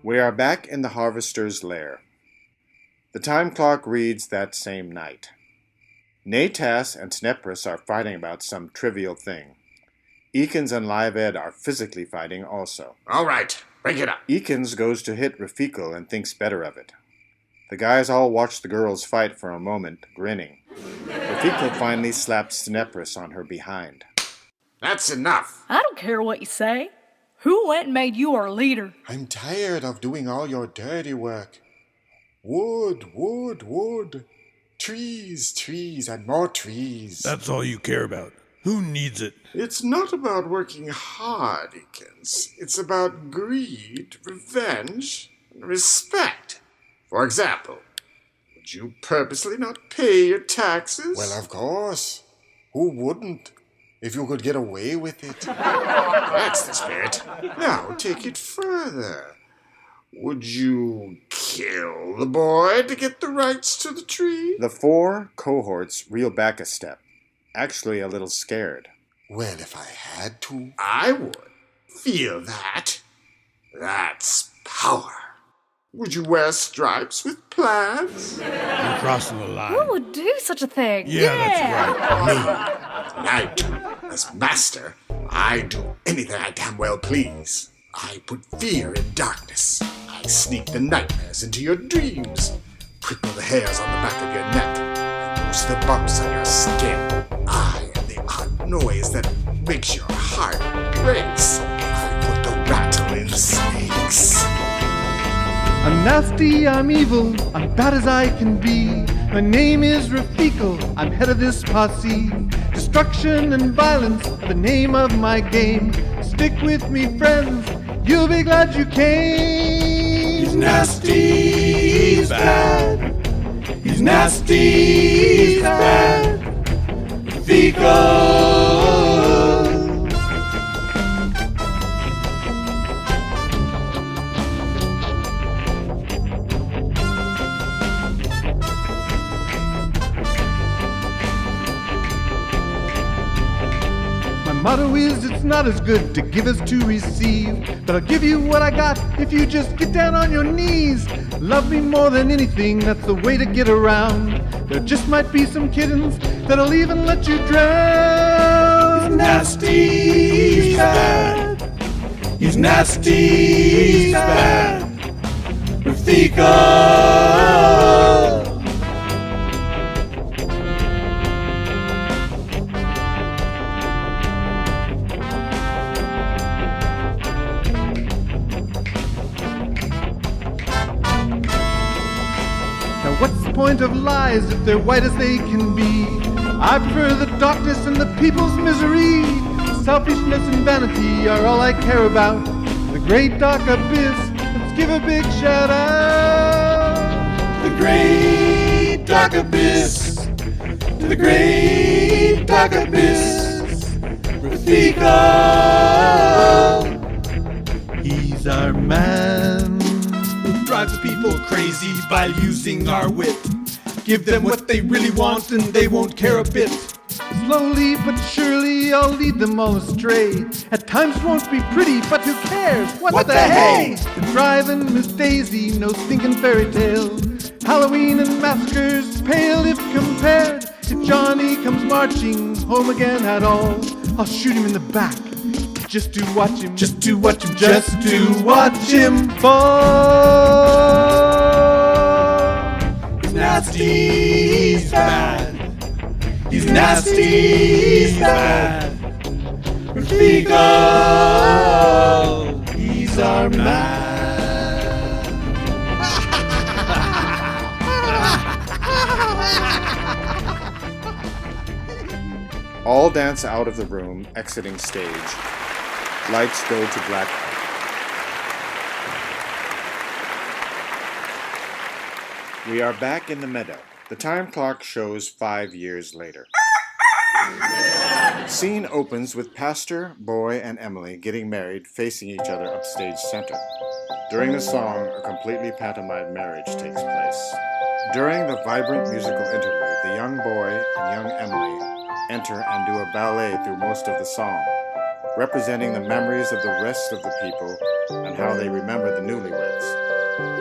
We are back in the harvester's lair. The time clock reads that same night. Natas and Snepris are fighting about some trivial thing. Ekins and Live Ed are physically fighting also. All right, break it up. Ekins goes to hit Rafiko and thinks better of it. The guys all watch the girls fight for a moment, grinning. Rafiko finally slaps Snepris on her behind. That's enough. I don't care what you say. Who went and made you our leader? I'm tired of doing all your dirty work. Wood, wood, wood. Trees, trees, and more trees. That's all you care about. Who needs it? It's not about working hard, Ekins. It's about greed, revenge, and respect. For example, would you purposely not pay your taxes? Well, of course. Who wouldn't? If you could get away with it. That's the spirit. Now take it further. Would you kill the boy to get the rights to the tree? The 4 cohorts reel back a step, actually a little scared. Well, if I had to. I would. Feel that. That's power. Would you wear stripes with plaids? You're crossing the line. Who would do such a thing? Yeah, that's right. Me. And I do. As master, I do anything I damn well please. I put fear in darkness. I sneak the nightmares into your dreams. Prickle the hairs on the back of your neck. And loose the bumps on your skin. I am the odd noise that makes your heart race. I put the rattle in snakes. I'm nasty, I'm evil, I'm bad as I can be. My name is Rafiko, I'm head of this posse. Destruction and violence are the name of my game. Stick with me, friends, you'll be glad you came. He's nasty, he's bad. He's nasty, he's bad. Rafiko. Motto is it's not as good to give as to receive, but I'll give you what I got if you just get down on your knees. Love me more than anything, that's the way to get around. There just might be some kittens that'll even let you drown. He's nasty, he's bad. He's nasty, he's bad. Rafiko. What's the point of lies if they're white as they can be? I prefer the darkness and the people's misery. Selfishness and vanity are all I care about. The great dark abyss, let's give a big shout out. The great dark abyss. To the great dark abyss. Rafiko. He's our man. Drives people crazy by using our wit. Give them what they really want and they won't care a bit. Slowly but surely I'll lead them all astray. At times it won't be pretty, but who cares? What the hey? The driving Miss Daisy, no stinking fairy tale. Halloween and massacres pale if compared. If Johnny comes marching home again at all, I'll shoot him in the back. Just to watch him, Just to watch him, just to watch him fall. He's nasty, he's bad. He's nasty, he's bad. Rafiko. He's our man. All dance out of the room, exiting stage. Lights go to black. We are back in the meadow. The time clock shows 5 years later. Scene opens with Pastor, Boy, and Emily getting married facing each other upstage center. During the song, a completely pantomime marriage takes place. During the vibrant musical interlude, the young boy and young Emily enter and do a ballet through most of the song. representing the memories of the rest of the people and how they remember the newlyweds.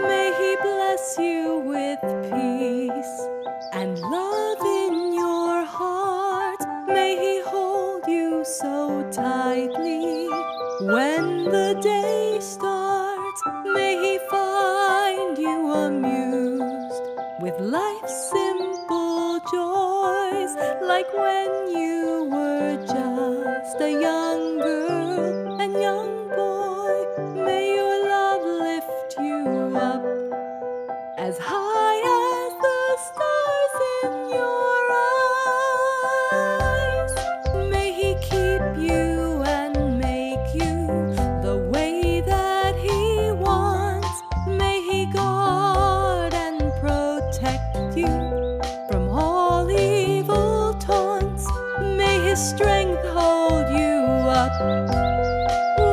May he bless you with peace and love in your heart. May he hold you so tightly when the day starts. May he find you amused with life's simple joys, like when you were just a young girl and young boy. May your love lift you up as high as the stars in your eyes. May he keep you and make you the way that he wants. May he guard and protect you from all evil taunts. May his strength hold you up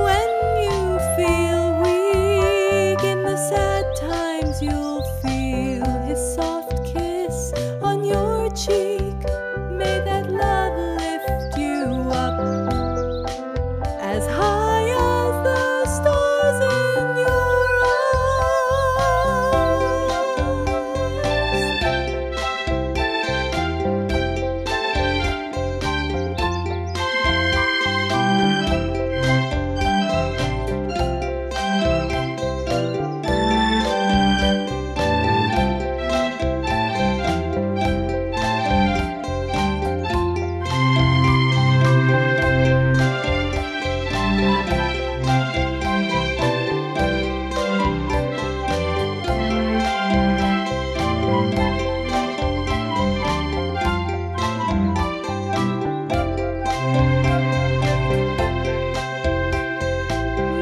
when you feel weak. In the sad times you'll feel his soft kiss on your cheek. May that love lift you up as high as the stars in your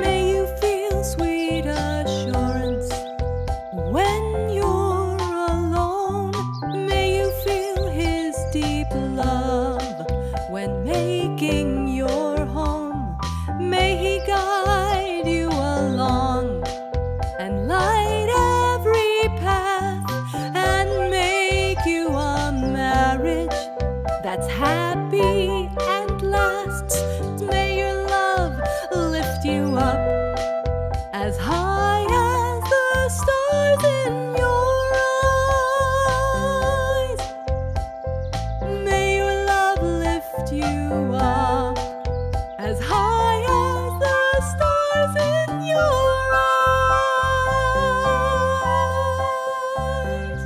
May you feel sweet assurance when you're alone. May you feel his deep love when making your home. May he guide you along and light every path and make you a marriage that's happy and lasts. May your love lift you up as high as the stars in your eyes. May your love lift you up as high as the stars in your eyes.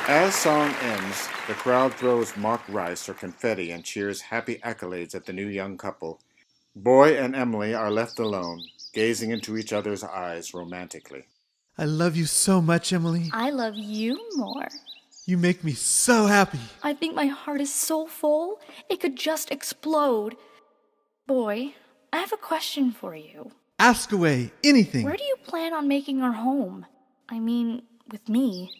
As song ends, the crowd throws mock rice or confetti and cheers happy accolades at the new young couple. Boy and Emily are left alone, gazing into each other's eyes romantically. I love you so much, Emily. I love you more. You make me so happy. I think my heart is so full, it could just explode. Boy, I have a question for you. Ask away, anything. Where do you plan on making our home? I mean, with me.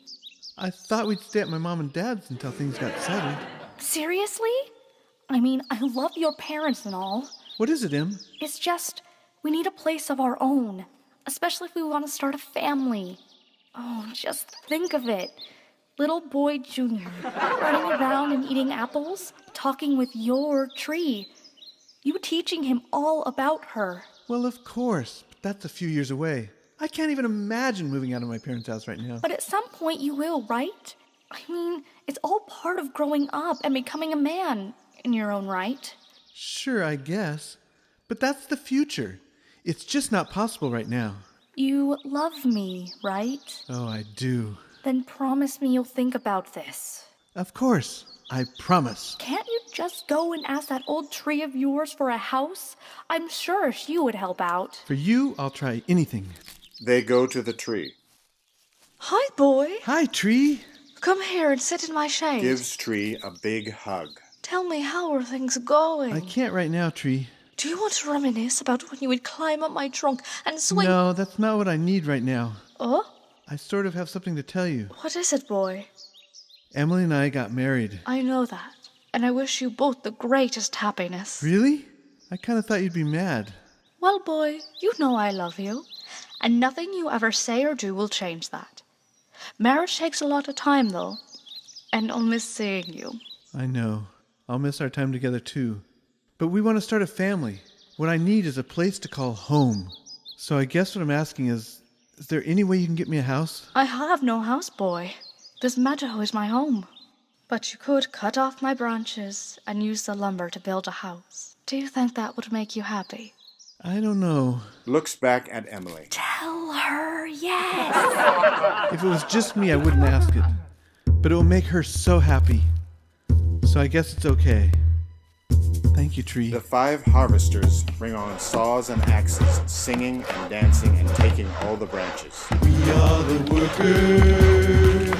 I thought we'd stay at my mom and dad's until things got settled. Seriously? I mean, I love your parents and all. What is it, Em? It's just, we need a place of our own, especially if we want to start a family. Oh, just think of it. Little boy Junior, running around and eating apples, talking with your tree. You teaching him all about her. Well, of course, but that's a few years away. I can't even imagine moving out of my parents' house right now. But at some point you will, right? I mean, it's all part of growing up and becoming a man in your own right. Sure, I guess. But that's the future. It's just not possible right now. You love me, right? Oh, I do. Then promise me you'll think about this. Of course. I promise. Can't you just go and ask that old tree of yours for a house? I'm sure she would help out. For you, I'll try anything. They go to the tree. Hi, boy. Hi, tree. Come here and sit in my shade. Gives Tree a big hug. Tell me, how are things going? I can't right now, Tree. Do you want to reminisce about when you would climb up my trunk and swing? No, that's not what I need right now. Oh? I sort of have something to tell you. What is it, boy? Emily and I got married. I know that, and I wish you both the greatest happiness. Really? I kind of thought you'd be mad. Well, boy, you know I love you, and nothing you ever say or do will change that. Marriage takes a lot of time, though. And I'll miss seeing you. I know. I'll miss our time together too. But we want to start a family. What I need is a place to call home. So I guess what I'm asking is there any way you can get me a house? I have no house, boy. This meadow is my home. But you could cut off my branches and use the lumber to build a house. Do you think that would make you happy? I don't know. Looks back at Emily. Tell her yes. If it was just me, I wouldn't ask it. But it will make her so happy. So I guess it's okay. Thank you, Tree. The 5 harvesters bring on saws and axes, singing and dancing and taking all the branches. We are the workers.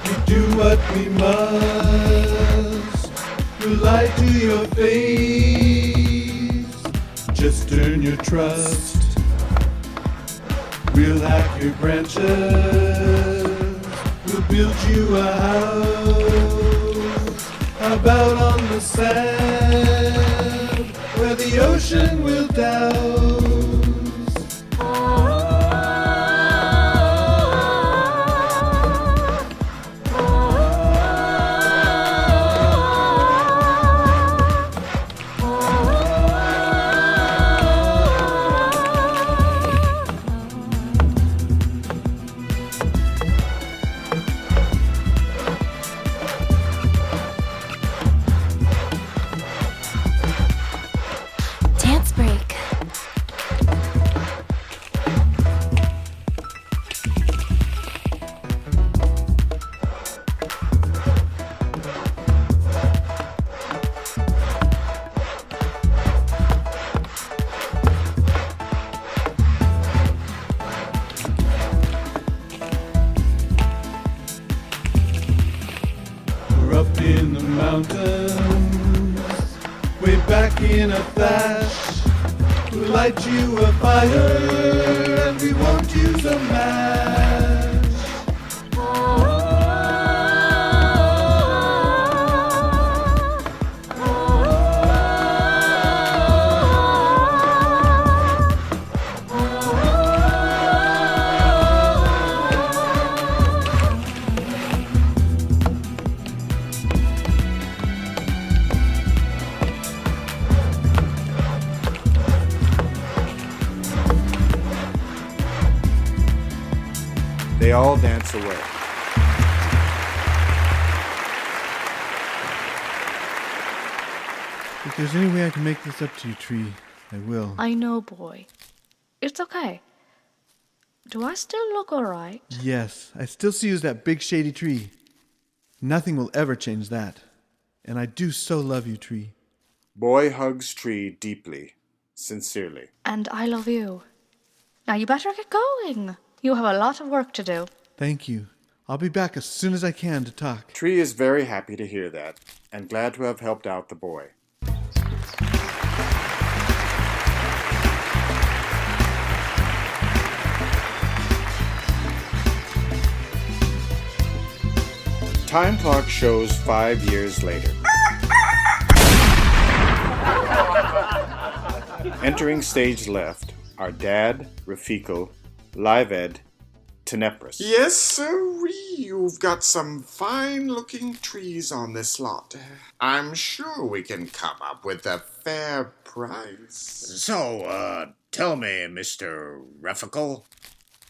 We do what we must. We'll lie to your face. Just turn your trust. We'll hack your branches. We'll build you a house. How about on the sand where the ocean will douse? Dance break. We're up in the mountains, way back in a flash. We'll light you a fire, and we won't use a match. They all dance away. If there's any way I can make this up to you, Tree, I will. I know, boy. It's okay. Do I still look alright? Yes, I still see you as that big shady tree. Nothing will ever change that. And I do so love you, Tree. Boy hugs Tree deeply, sincerely. And I love you. Now you better get going. You have a lot of work to do. Thank you. I'll be back as soon as I can to talk. Tree is very happy to hear that, and glad to have helped out the boy. Time clock shows 5 years later. Entering stage left are Dad, Rafiqul, Lived, Tenebris. Yes, sirree, you've got some fine-looking trees on this lot. I'm sure we can come up with a fair price. So, tell me, Mr. Rafiqul,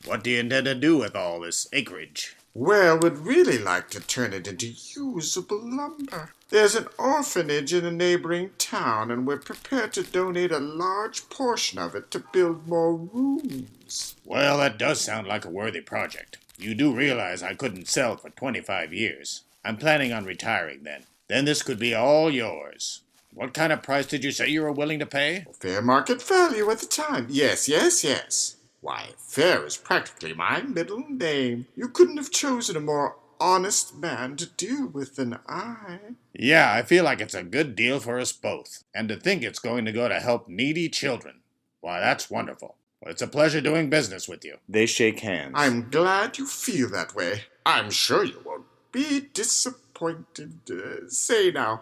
what do you intend to do with all this acreage? Well, we'd really like to turn it into usable lumber. There's an orphanage in a neighboring town, and we're prepared to donate a large portion of it to build more rooms. Well, that does sound like a worthy project. You do realize I couldn't sell for 25 years. I'm planning on retiring then. Then this could be all yours. What kind of price did you say you were willing to pay? Fair market value at the time. Yes. Why, fair is practically my middle name. You couldn't have chosen a more honest man to deal with than I. Yeah, I feel like it's a good deal for us both. And to think it's going to go to help needy children. Why, that's wonderful. Well, it's a pleasure doing business with you. They shake hands. I'm glad you feel that way. I'm sure you won't be disappointed. Say now,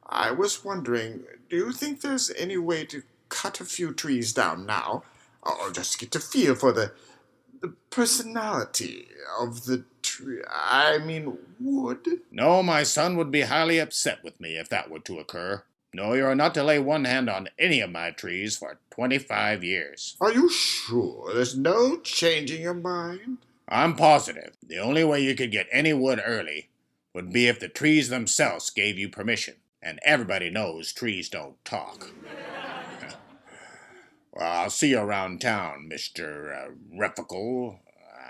I was wondering, do you think there's any way to cut a few trees down now? Or just get a feel for the personality of the tree? wood? No, my son would be highly upset with me if that were to occur. No, you are not to lay one hand on any of my trees for 25 years. Are you sure there's no changing your mind? I'm positive. The only way you could get any wood early would be if the trees themselves gave you permission. And everybody knows trees don't talk. Well, I'll see you around town, Mr. Refical.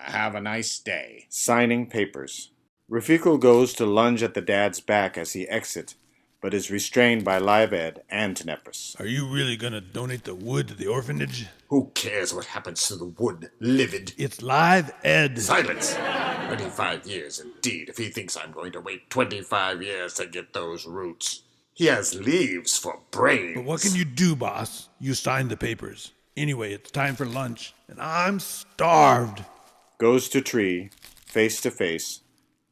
Have a nice day. Signing papers. Rafiqul goes to lunge at the dad's back as he exits, but is restrained by Live Ed and Tenebris. Are you really gonna donate the wood to the orphanage? Who cares what happens to the wood, livid? It's Live Ed. Silence! 25 years indeed, if he thinks I'm going to wait 25 years to get those roots. He has leaves for brains. But what can you do, boss? You signed the papers. Anyway, it's time for lunch, and I'm starved. Goes to tree, face to face,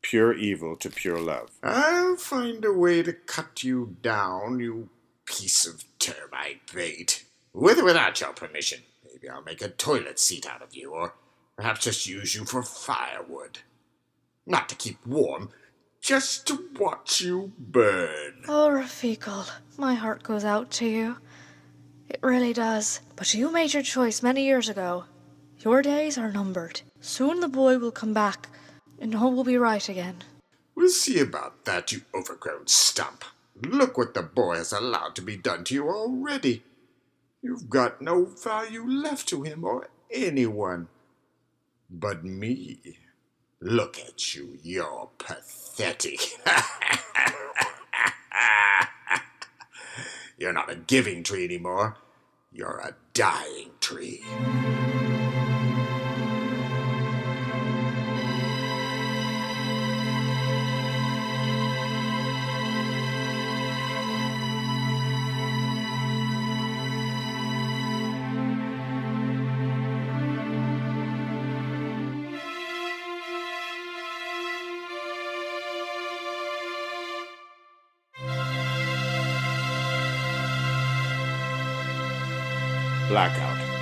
pure evil to pure love. I'll find a way to cut you down, you piece of termite bait. With or without your permission. Maybe I'll make a toilet seat out of you, or perhaps just use you for firewood. Not to keep warm, just to watch you burn. Oh, Rafiqul, my heart goes out to you. It really does. But you made your choice many years ago. Your days are numbered. Soon the boy will come back, and all will be right again. We'll see about that, you overgrown stump. Look what the boy has allowed to be done to you already. You've got no value left to him or anyone. But me, look at you, you're pathetic. You're not a giving tree anymore. You're a dying tree. Blackout.